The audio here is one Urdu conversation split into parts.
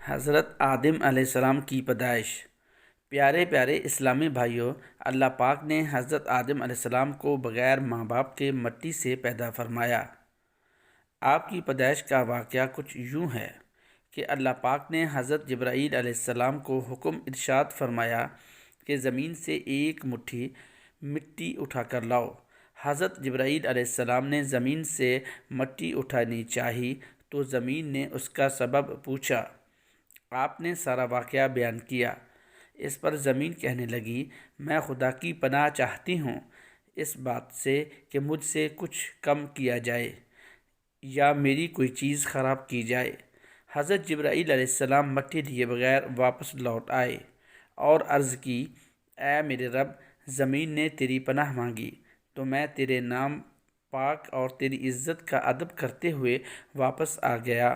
حضرت آدم علیہ السلام کی پیدائش۔ پیارے پیارے اسلامی بھائیوں، اللہ پاک نے حضرت آدم علیہ السلام کو بغیر ماں باپ کے مٹی سے پیدا فرمایا۔ آپ کی پیدائش کا واقعہ کچھ یوں ہے کہ اللہ پاک نے حضرت جبرائیل علیہ السلام کو حکم ارشاد فرمایا کہ زمین سے ایک مٹھی مٹی اٹھا کر لاؤ۔ حضرت جبرائیل علیہ السلام نے زمین سے مٹی اٹھانی چاہی تو زمین نے اس کا سبب پوچھا۔ آپ نے سارا واقعہ بیان کیا۔ اس پر زمین کہنے لگی، میں خدا کی پناہ چاہتی ہوں اس بات سے کہ مجھ سے کچھ کم کیا جائے یا میری کوئی چیز خراب کی جائے۔ حضرت جبرائیل علیہ السلام مٹی لیے بغیر واپس لوٹ آئے اور عرض کی، اے میرے رب، زمین نے تیری پناہ مانگی تو میں تیرے نام پاک اور تیری عزت کا ادب کرتے ہوئے واپس آ گیا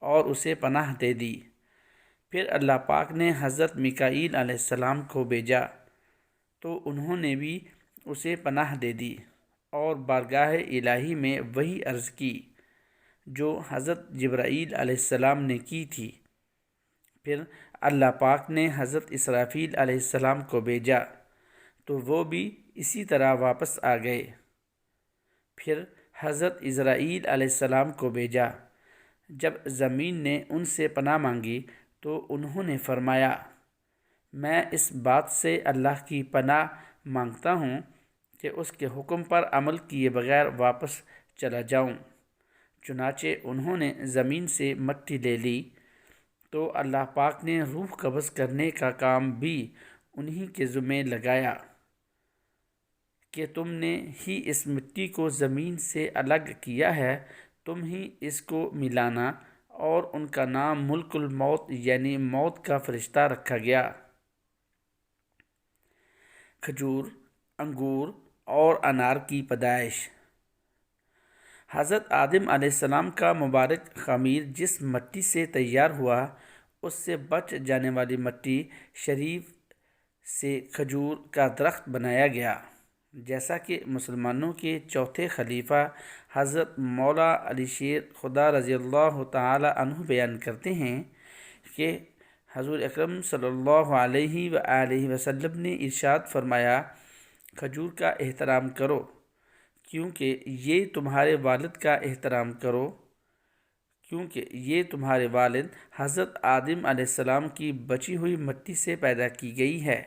اور اسے پناہ دے دی۔ پھر اللہ پاک نے حضرت میکائیل علیہ السلام کو بھیجا تو انہوں نے بھی اسے پناہ دے دی اور بارگاہ الہی میں وہی عرض کی جو حضرت جبرائیل علیہ السلام نے کی تھی۔ پھر اللہ پاک نے حضرت اسرافیل علیہ السلام کو بھیجا تو وہ بھی اسی طرح واپس آ گئے۔ پھر حضرت عزرائیل علیہ السلام کو بھیجا۔ جب زمین نے ان سے پناہ مانگی تو انہوں نے فرمایا، میں اس بات سے اللہ کی پناہ مانگتا ہوں کہ اس کے حکم پر عمل کیے بغیر واپس چلا جاؤں۔ چنانچہ انہوں نے زمین سے مٹی لے لی تو اللہ پاک نے روح قبض کرنے کا کام بھی انہی کے ذمے لگایا کہ تم نے ہی اس مٹی کو زمین سے الگ کیا ہے، تم ہی اس کو ملانا، اور ان کا نام ملک الموت یعنی موت کا فرشتہ رکھا گیا۔ کھجور، انگور اور انار کی پیدائش۔ حضرت آدم علیہ السلام کا مبارک خمیر جس مٹی سے تیار ہوا، اس سے بچ جانے والی مٹی شریف سے کھجور کا درخت بنایا گیا، جیسا کہ مسلمانوں کے چوتھے خلیفہ حضرت مولا علی شیر خدا رضی اللہ تعالی عنہ بیان کرتے ہیں کہ حضور اکرم صلی اللہ علیہ وآلہ وسلم نے ارشاد فرمایا، کھجور کا احترام کرو کیونکہ یہ تمہارے والد حضرت آدم علیہ السلام کی بچی ہوئی مٹی سے پیدا کی گئی ہے۔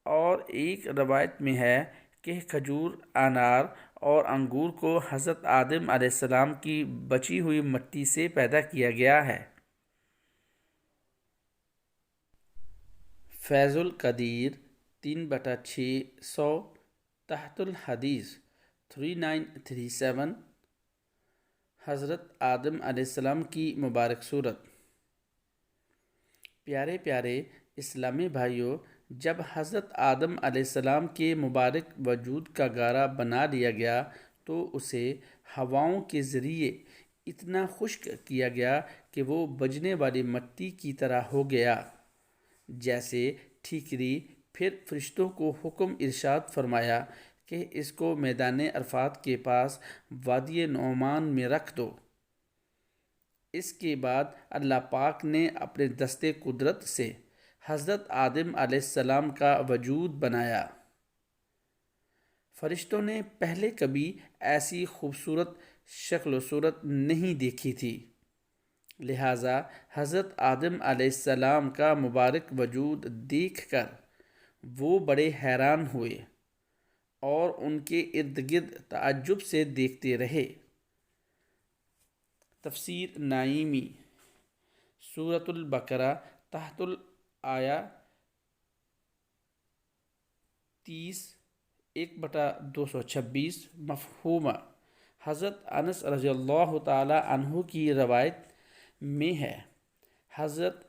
اور ایک روایت میں ہے کہ کھجور، انار اور انگور کو حضرت آدم علیہ السلام کی بچی ہوئی مٹی سے پیدا کیا گیا ہے۔ فیض القدیر 3/600 تحت الحدیث 3937 حضرت آدم علیہ السلام کی مبارک صورت۔ پیارے پیارے اسلامی بھائیوں، جب حضرت آدم علیہ السلام کے مبارک وجود کا گارہ بنا لیا گیا تو اسے ہواؤں کے ذریعے اتنا خشک کیا گیا کہ وہ بجنے والی مٹی کی طرح ہو گیا جیسے ٹھیکری۔ پھر فرشتوں کو حکم ارشاد فرمایا کہ اس کو میدان عرفات کے پاس وادی نعمان میں رکھ دو۔ اس کے بعد اللہ پاک نے اپنے دست قدرت سے حضرت آدم علیہ السلام کا وجود بنایا۔ فرشتوں نے پہلے کبھی ایسی خوبصورت شکل و صورت نہیں دیکھی تھی، لہٰذا حضرت آدم علیہ السلام کا مبارک وجود دیکھ کر وہ بڑے حیران ہوئے اور ان کے ارد گرد تعجب سے دیکھتے رہے۔ تفسیر نعیمی، سورۃ البقرہ تحت الآیہ 30 1/226 مفہومہ۔ حضرت انس رضی اللہ تعالی عنہ کی روایت میں ہے، حضرت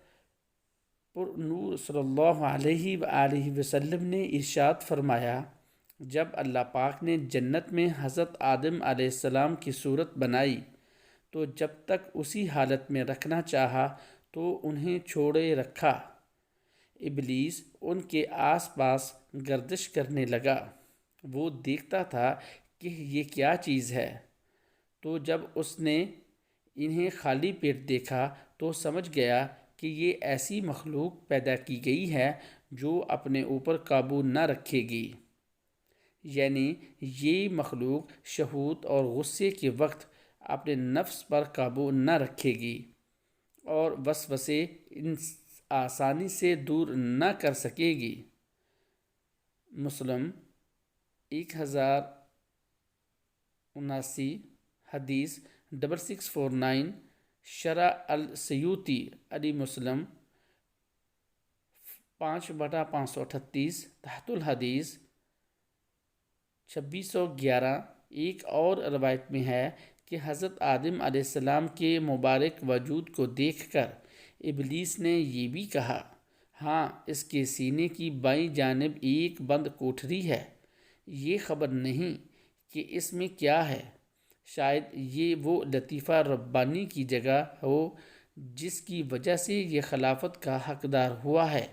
پر نور صلی اللہ علیہ وآلہ وسلم نے ارشاد فرمایا، جب اللہ پاک نے جنت میں حضرت آدم علیہ السلام کی صورت بنائی تو جب تک اسی حالت میں رکھنا چاہا تو انہیں چھوڑے رکھا۔ ابلیس ان کے آس پاس گردش کرنے لگا، وہ دیکھتا تھا کہ یہ کیا چیز ہے، تو جب اس نے انہیں خالی پیٹ دیکھا تو سمجھ گیا کہ یہ ایسی مخلوق پیدا کی گئی ہے جو اپنے اوپر قابو نہ رکھے گی، یعنی یہ مخلوق شہوت اور غصے کے وقت اپنے نفس پر قابو نہ رکھے گی اور وسوسے آسانی سے دور نہ کر سکے گی۔ مسلم 1079، حدیث 6649، شرح السیوطی علی مسلم 5/538، تحت الحدیث 2611۔ ایک اور روایت میں ہے کہ حضرت آدم علیہ السلام کے مبارک وجود کو دیکھ کر ابلیس نے یہ بھی کہا، ہاں، اس کے سینے کی بائیں جانب ایک بند کوٹھری ہے، یہ خبر نہیں کہ اس میں کیا ہے، شاید یہ وہ لطیفہ ربانی کی جگہ ہو جس کی وجہ سے یہ خلافت کا حقدار ہوا ہے۔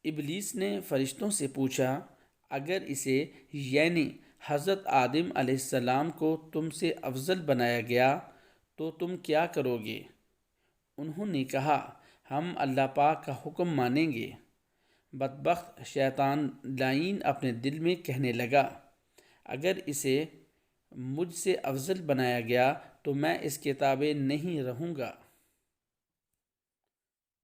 ابلیس نے فرشتوں سے پوچھا، اگر اسے یعنی حضرت آدم علیہ السلام کو تم سے افضل بنایا گیا تو تم کیا کرو گے؟ انہوں نے کہا، ہم اللہ پاک کا حکم مانیں گے۔ بدبخت شیطان لعین اپنے دل میں کہنے لگا، اگر اسے مجھ سے افضل بنایا گیا تو میں اس کے تابع نہیں رہوں گا۔